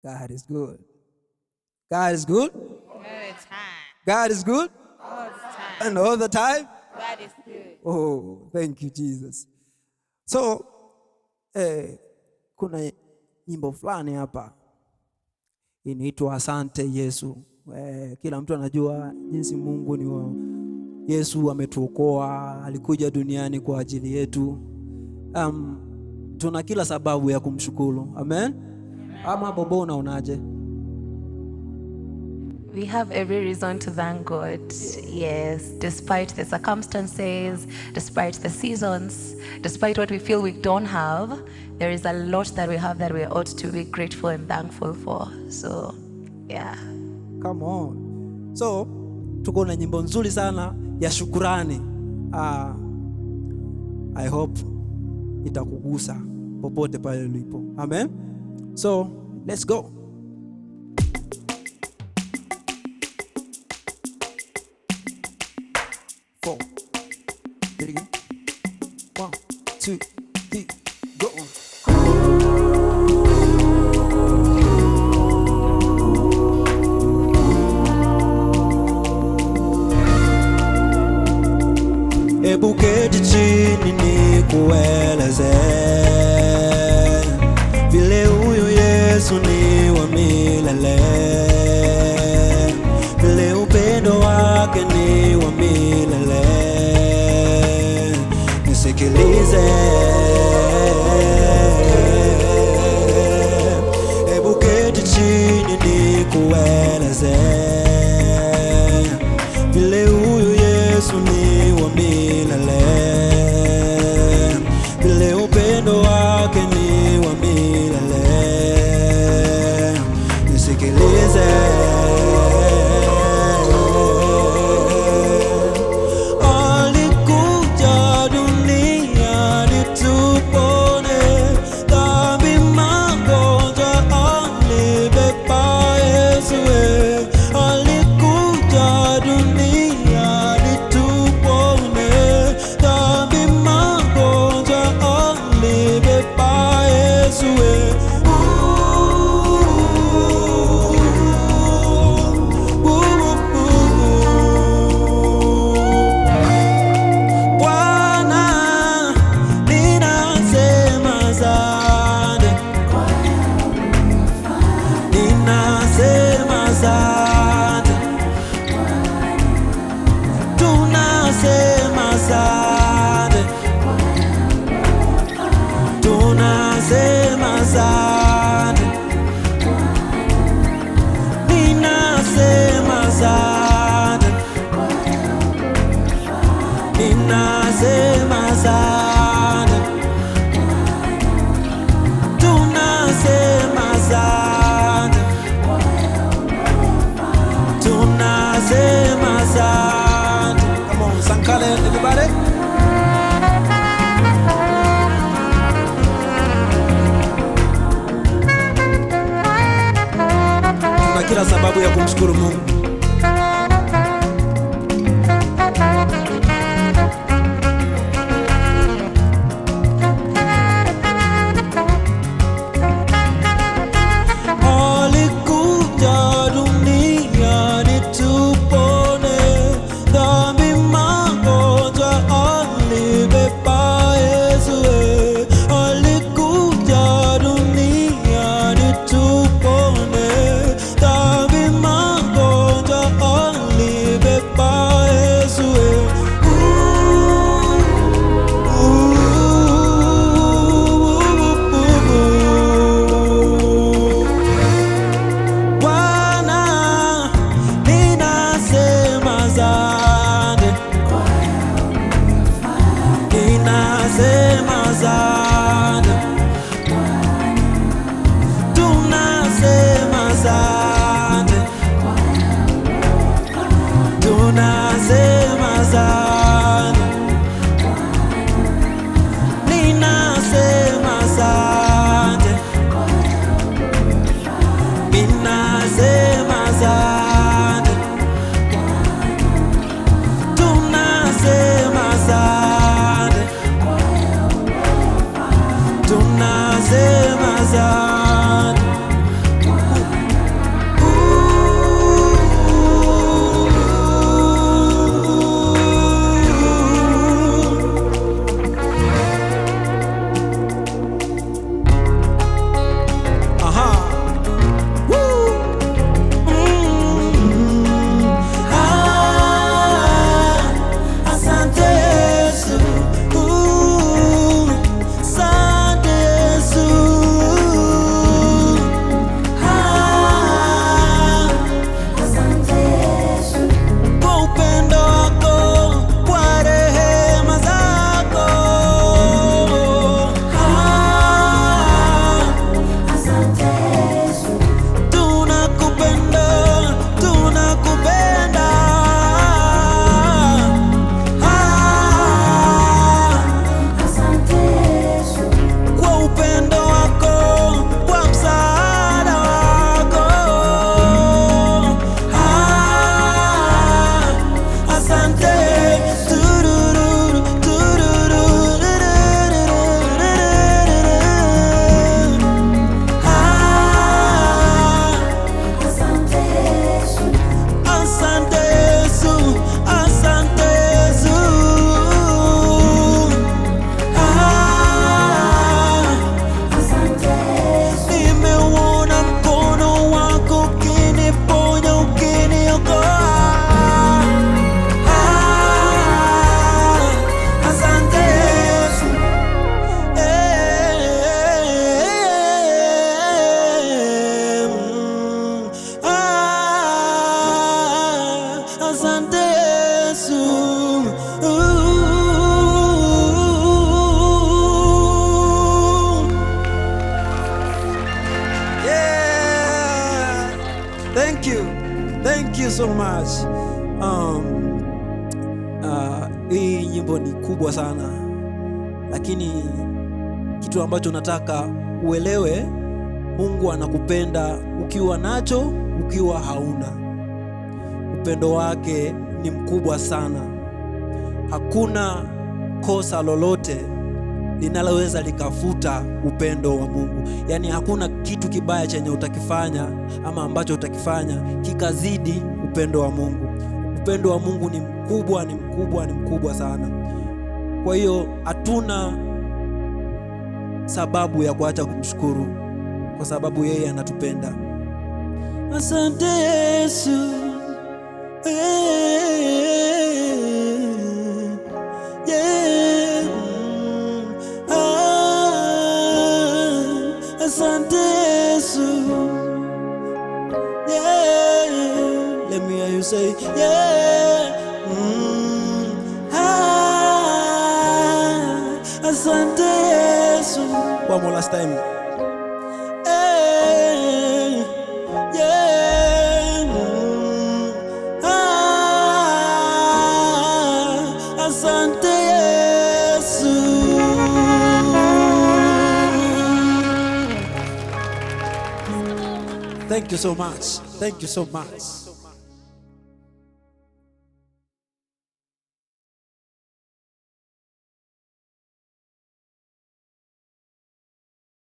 God is good. God is good. All the time. God is good. All the time. And all the time. God is good. Oh, thank you Jesus. So, kuna nyimbo fulani hapa inaitwa Asante Yesu. Kila mtu anajua jinsi Mungu ni wa Yesu ametuokoa, alikuja duniani kwa ajili yetu. Tuna kila sababu ya kumshukuru. Amen. Ama Bobo, unaonaje? We have every reason to thank God. Yes, despite the circumstances, despite the seasons, despite what we feel we don't have, there is a lot that we have that we ought to be grateful and thankful for. So, yeah. Come on. So, tuko na nyimbo nzuri sana ya shukurani. I hope itakugusa popote pale ulipo. Amen. So, let's go. Four, three, 1, 2, 3, go. Hebu keti chini nikueleze vile huyu Yesu ni wa milele, vile upendo wake ni wa milele. Nisikilize, hebu keti chini nikueleze vile huyu Yesu ni wa milele, vile upendo wake ni wa milele. Nisikilize, alikuja duniani tupone dhambi, magonjwa alibeba Yesu. Alikuja duniani tupone dhambi, magonjwa alibeba Yesu. Bwana, ninasema asante, ninasema asante, tunasema asante, tunasema asante, ninasema asante, ninasema asante, tunasema asante, tunasema asante. Come on, Sankale, everybody. Tuna kila sababu ya kumshukuru Mungu. Alikuja duniani tupone dhambi, magonjwa alibeba Yesu. Alikuja duniani tupone dhambi, magonjwa alibeba Yesu. Bwana, ninasema asante, ninasema asante, tunasema asante, tunasema asante, ninasema asante, ninasema asante, tunasema asante, tunasema asante. Thank you so much. Hii nyimbo ni kubwa sana, lakini kitu ambacho nataka uelewe, Mungu anakupenda ukiwa nacho, ukiwa hauna. Upendo wake ni mkubwa sana. Hakuna kosa lolote linaloweza likafuta upendo wa Mungu. Yaani hakuna kitu kibaya chenye utakifanya ama ambacho utakifanya kikazidi upendo wa Mungu. Upendo wa Mungu ni mkubwa, ni mkubwa, ni mkubwa sana. Kwa hiyo hatuna sababu ya kuacha kumshukuru, kwa sababu yeye anatupenda. Asante Yesu. Asante Yesu. Let me hear you say, Asante Yesu. One more last time. Asante Yesu. Thank you so much. Thank you so much.